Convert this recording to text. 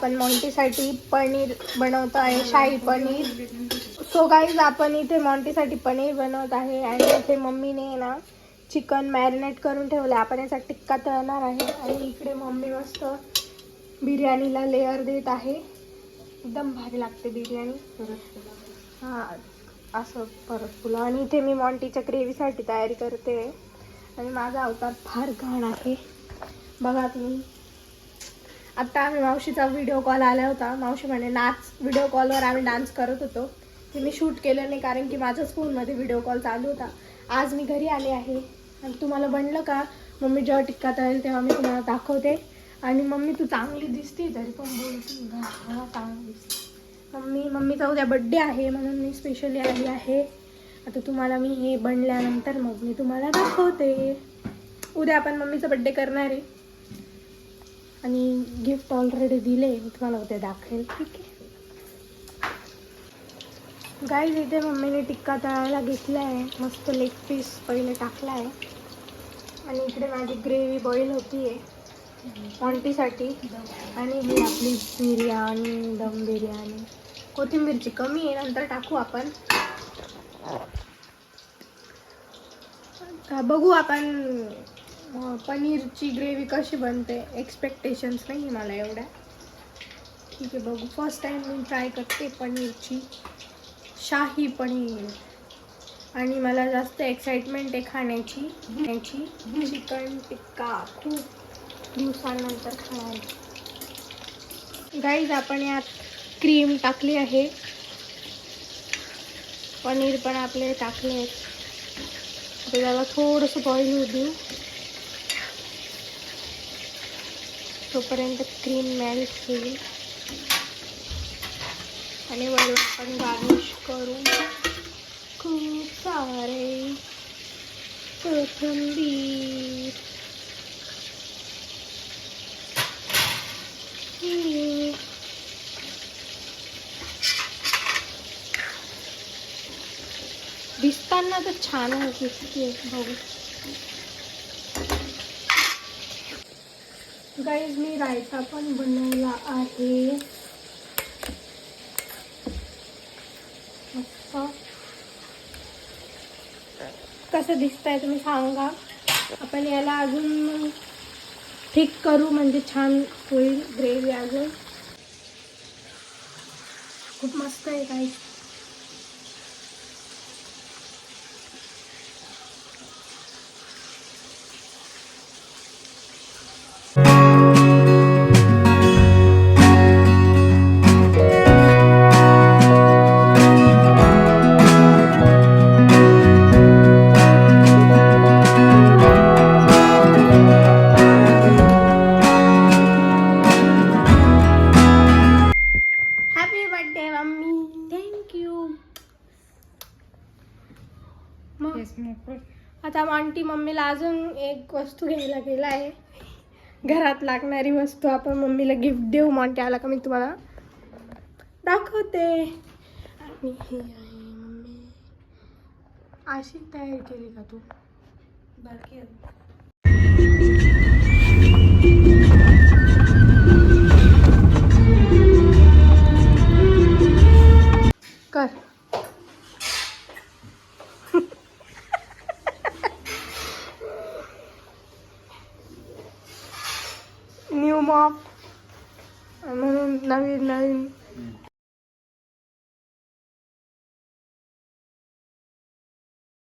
आपण मॉन्टीसाठी पनीर बनवतो आहे, शाही पनीर. सो गाईज आपण इथे मॉन्टीसाठी पनीर बनवत आहे आणि इथे मम्मीने ना चिकन मॅरिनेट करून ठेवलं. आपण याचा टिक्का तळणार आहे आणि इकडे मम्मी मस्त बिर्याणीला लेअर देत आहे. एकदम भारी लागते बिर्याणी. हां असं परत फुलं. आणि इथे मी मॉन्टीच्या ग्रेव्हीसाठी तयारी करते आणि माझा अवतार फार घाण आहे बघा तुम्ही. आत्ता आम्ही मावशीचा व्हिडिओ कॉल आला होता. मावशी म्हणे नाच. व्हिडिओ कॉलवर आम्ही डान्स करत होतो. ते मी शूट केलं नाही कारण की माझ्याच फोनमध्ये व्हिडिओ कॉल चालू होता. आज मी घरी आले आहे आणि तुम्हाला बनलं का मम्मी जेव्हा टिक्का तळेल तेव्हा मी तुम्हाला दाखवते. आणि मम्मी तू चांगली दिसते तरी पण बोलते मला चांगली दिसते. मम्मीचा उद्या बड्डे आहे म्हणून मी स्पेशली आली आहे. आता तुम्हाला मी हे बनल्यानंतर मग मी तुम्हाला दाखवते. उद्या आपण मम्मीचा बड्डे करणार आहे आणि गिफ्ट ऑलरेडी दिले. मी तुम्हाला उद्या दाखवेल. ठीक आहे गाईज. इथे मम्मीने टिक्का तळायला घेतला आहे. मस्त लेग पीस पहिले टाकला आहे आणि इकडे माझी ग्रेव्ही बॉईल होती आहे मॉन्टीसाठी. आणि ही आपली बिर्याणी, दम बिर्याणी. कोथिंबीरची कमी आहे, नंतर टाकू आपण. बघू आपण पनीरची ग्रेव्ही कशी बनते. एक्सपेक्टेशन्स नाही मला एवढ्या. ठीक आहे बघू. फर्स्ट टाइम मी ट्राय करते पनीरची शाही पनीर. आणि मला जास्त एक्साइटमेंट आहे खाण्याची. चिकन टिक्का खूप दिवसांनंतर खायला. गाईज आपण यात क्रीम टाकली आहे. पनीर पण आपले टाकले आहेत. आता त्याला थोडंसं बॉईल होऊ देऊ तोपर्यंत क्रीम मेल्ट होईल. आणि वरून आपण गार्निश करू खूप सारे कोथिंबीर. दिसताना तर छान दिसते बघू. गाईज मी रायता पण बनवला आहे मस्त. कसं दिसतंय तुम्ही सांगा. आपण याला अजून थिक करू म्हणजे छान होईल ग्रेव्ही. अजून खूप मस्त आहे गाईज. आता आंटी मम्मीला अजून एक वस्तू घ्यायला गेला आहे. घरात लागणारी वस्तू आपण मम्मीला गिफ्ट देऊ. मॉन्टी आला का मी तुम्हाला दाखवते. आणि हे आहे मम्मी. अशी तयारी केली का तू बाकी कर. न्यू मॉप म्हणून नवीन